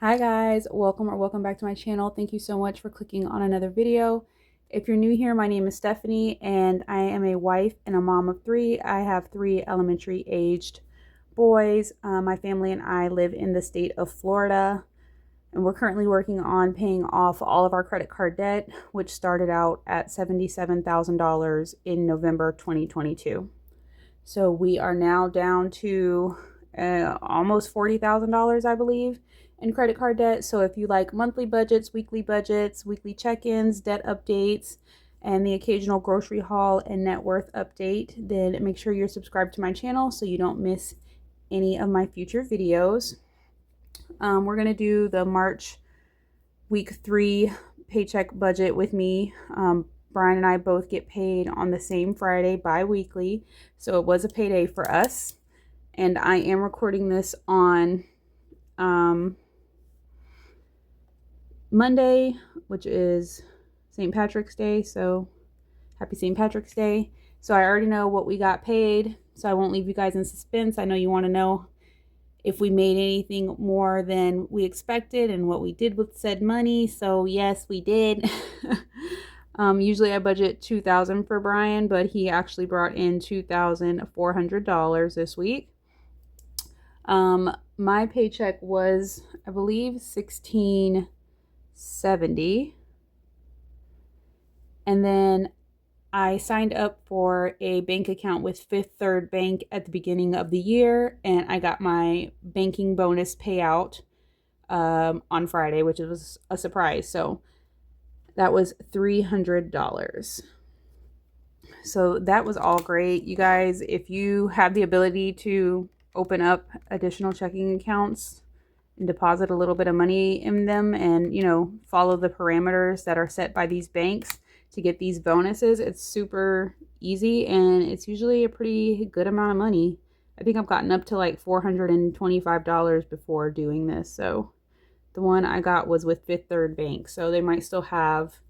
Hi guys, welcome back to my channel. Thank you so much for clicking on another video. If you're new here, my name is Stephanie and I am a wife and a mom of three. I have three elementary aged boys. My family and I live in the state of Florida, and we're currently working on paying off all of our credit card debt, which started out at $77,000 in November 2022. So we are now down to almost $40,000, I believe, in credit card debt. So if you like monthly budgets, weekly check-ins, debt updates, and the occasional grocery haul and net worth update, then make sure you're subscribed to my channel so you don't miss any of my future videos. We're going to do the March week 3 paycheck budget with me. Brian and I both get paid on the same Friday bi-weekly, so it was a payday for us. And I am recording this on Monday, which is St. Patrick's Day, so happy St. Patrick's Day. So I already know what we got paid, so I won't leave you guys in suspense. I know you want to know if we made anything more than we expected and what we did with said money. So yes, we did. Usually I budget $2,000 for Brian, but he actually brought in $2,400 this week. My paycheck was, I believe, $1,670. And then I signed up for a bank account with Fifth Third Bank at the beginning of the year, and I got my banking bonus payout on Friday, which was a surprise. So that was $300. So that was all great. You guys, if you have the ability to open up additional checking accounts and deposit a little bit of money in them and, follow the parameters that are set by these banks to get these bonuses, it's super easy and it's usually a pretty good amount of money. I think I've gotten up to like $425 before doing this. So the one I got was with Fifth Third Bank, so they might still have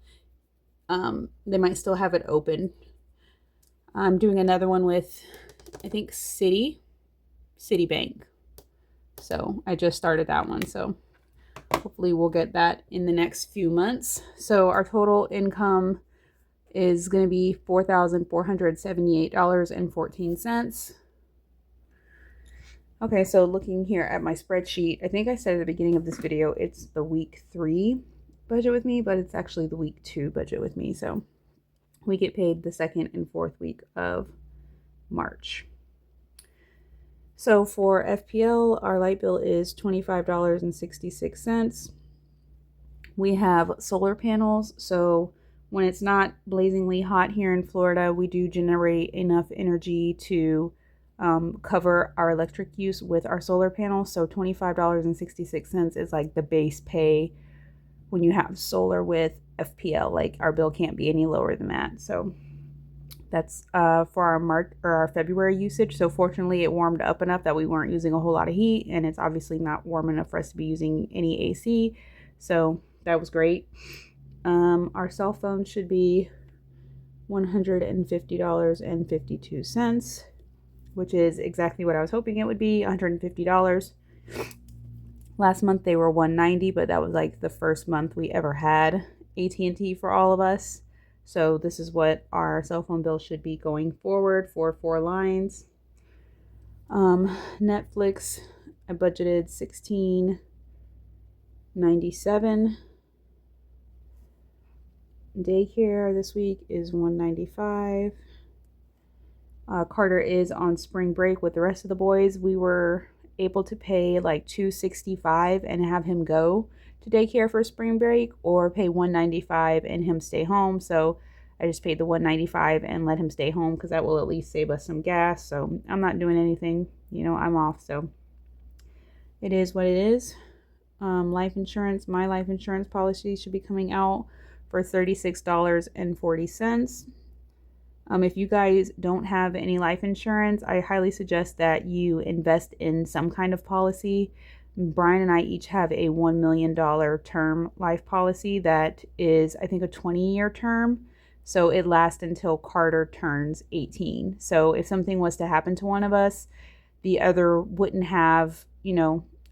it open. I'm doing another one with, I think, Citibank. So I just started that one, so hopefully we'll get that in the next few months. So our total income is going to be $4,478.14. Okay, so looking here at my spreadsheet, I think I said at the beginning of this video, it's the week 3 budget with me, but it's actually the week 2 budget with me. So we get paid the 2nd and 4th week of March. So for FPL, our light bill is $25.66. We have solar panels, so when it's not blazingly hot here in Florida, we do generate enough energy to cover our electric use with our solar panels. So $25.66 is like the base pay when you have solar with FPL. Like, our bill can't be any lower than that. So that's for our March or our February usage. So fortunately it warmed up enough that we weren't using a whole lot of heat, and it's obviously not warm enough for us to be using any AC. So that was great. Our cell phone should be $150.52, which is exactly what I was hoping it would be, $150. Last month they were $190, but that was like the first month we ever had AT&T for all of us. So this is what our cell phone bill should be going forward for 4 lines. Netflix, I budgeted $16.97. Daycare this week is $195. Carter is on spring break with the rest of the boys. We were able to pay like $265 and have him go to daycare for spring break, or pay $195 and him stay home. So I just paid the $195 and let him stay home because that will at least save us some gas. So I'm not doing anything, I'm off. So it is what it is. Life insurance, my life insurance policy should be coming out for $36.40. If you guys don't have any life insurance, I highly suggest that you invest in some kind of policy. Brian and I each have a $1 million term life policy that is, I think, a 20-year term. So it lasts until Carter turns 18. So if something was to happen to one of us, the other wouldn't have,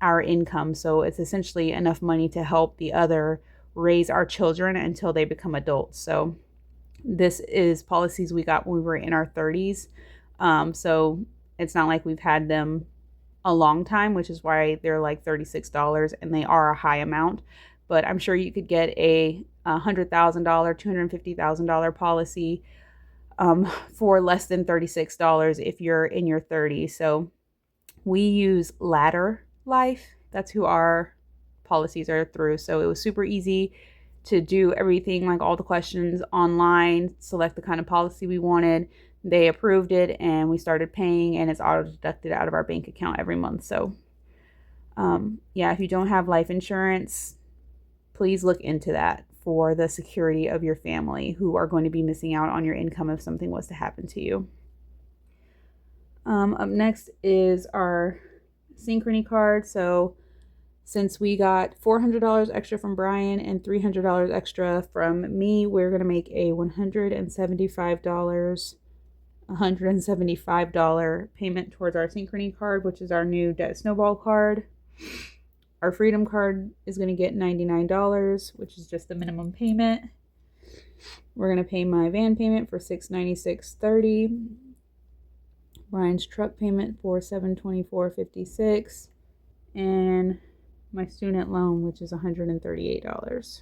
our income. So it's essentially enough money to help the other raise our children until they become adults. So this is policies we got when we were in our 30s. So it's not like we've had them a long time, which is why they're like $36 and they are a high amount. But I'm sure you could get a $100,000, $250,000 policy for less than $36 if you're in your 30s. So we use Ladder Life. That's who our policies are through. So it was super easy to do everything, like all the questions online, select the kind of policy we wanted. They approved it and we started paying, and it's auto deducted out of our bank account every month. So yeah, if you don't have life insurance, please look into that for the security of your family who are going to be missing out on your income if something was to happen to you. Up next is our Synchrony card. So since we got $400 extra from Brian and $300 extra from me, we're going to make a $175 payment towards our Synchrony card, which is our new Debt Snowball card. Our Freedom card is going to get $99, which is just the minimum payment. We're going to pay my van payment for $696.30. Brian's truck payment for $724.56. And my student loan, which is $138.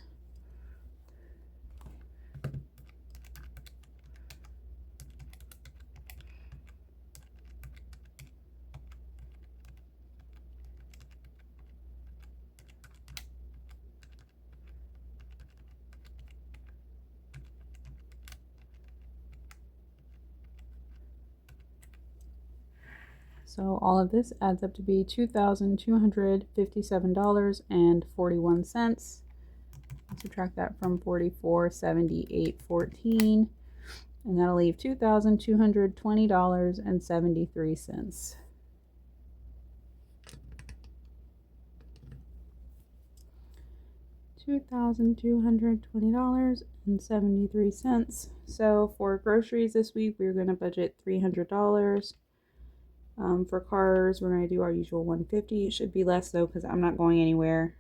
So all of this adds up to be $2,257.41. Subtract that from $44.78.14, and that'll leave $2,220.73. $2,220.73. So for groceries this week, we're going to budget $300. For cars, we're going to do our usual $150. It should be less though, because I'm not going anywhere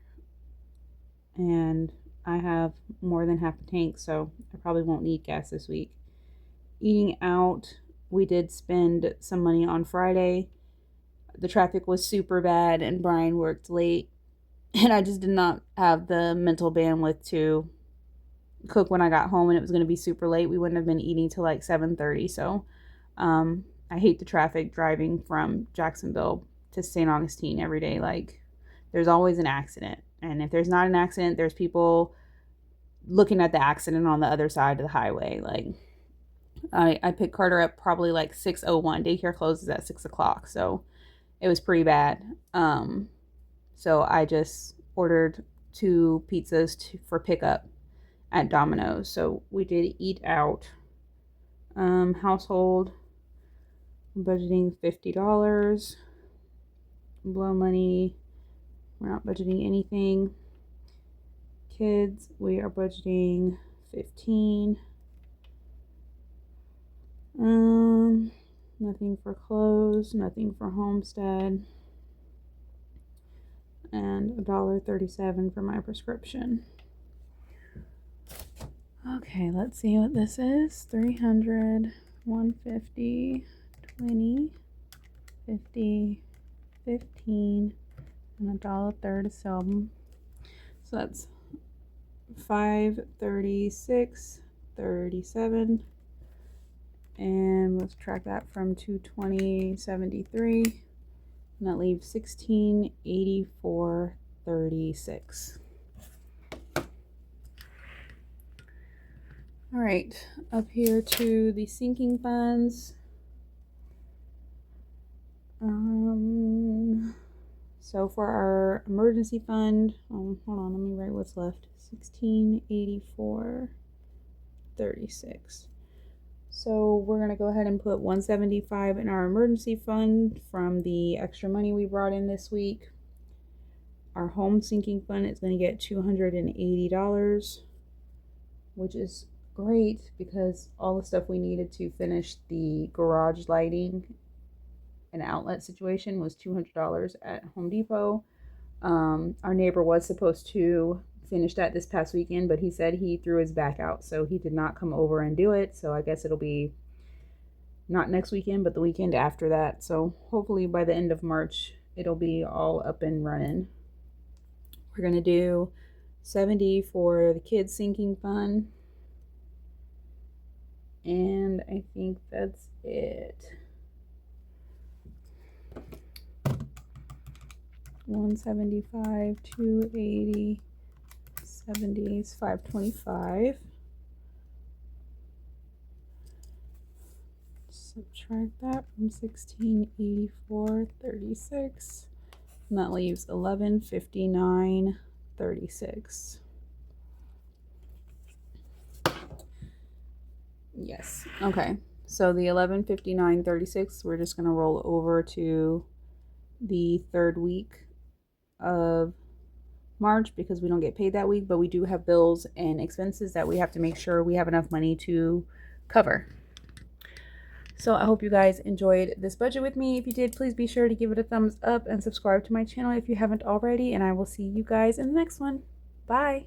and I have more than half a tank, so I probably won't need gas this week. Eating out, we did spend some money on Friday. The traffic was super bad and Brian worked late, and I just did not have the mental bandwidth to cook when I got home, and it was going to be super late. We wouldn't have been eating till like 7:30. So I hate the traffic driving from Jacksonville to St. Augustine every day. Like, there's always an accident. And if there's not an accident, there's people looking at the accident on the other side of the highway. Like, I picked Carter up probably like 6:01. Daycare closes at 6 o'clock. So it was pretty bad. So I just ordered 2 pizzas for pickup at Domino's. So we did eat out. Household, budgeting $50. Blow money, we're not budgeting anything. Kids, we are budgeting $15. Nothing for clothes, nothing for homestead, and $1.37 for my prescription. Okay, let's see what this is. 300, 150, 20, 50, 15, and $1.37. So that's $536.37. And let's track that from 220.73, and that leaves $1684.36. All right, up here to the sinking funds. So for our emergency fund, hold on, let me write what's left. $1684.36. So we're going to go ahead and put $175 in our emergency fund from the extra money we brought in this week. Our home sinking fund is going to get $280, which is great because all the stuff we needed to finish the garage lighting and outlet situation was $200 at Home Depot. Our neighbor was supposed to finish that this past weekend, but he said he threw his back out, so he did not come over and do it. So I guess it'll be not next weekend, but the weekend after that. So hopefully by the end of March, it'll be all up and running. We're going to do 70 for the kids sinking fund. And I think that's it. 175, 280, 70 is 525. Subtract that from 1684.36, and that leaves 1159.36. Yes. Okay. So the 1159.36, we're just going to roll over to the third week of March because we don't get paid that week, but we do have bills and expenses that we have to make sure we have enough money to cover. So I hope you guys enjoyed this budget with me. If you did, please be sure to give it a thumbs up and subscribe to my channel if you haven't already, and I will see you guys in the next one. Bye.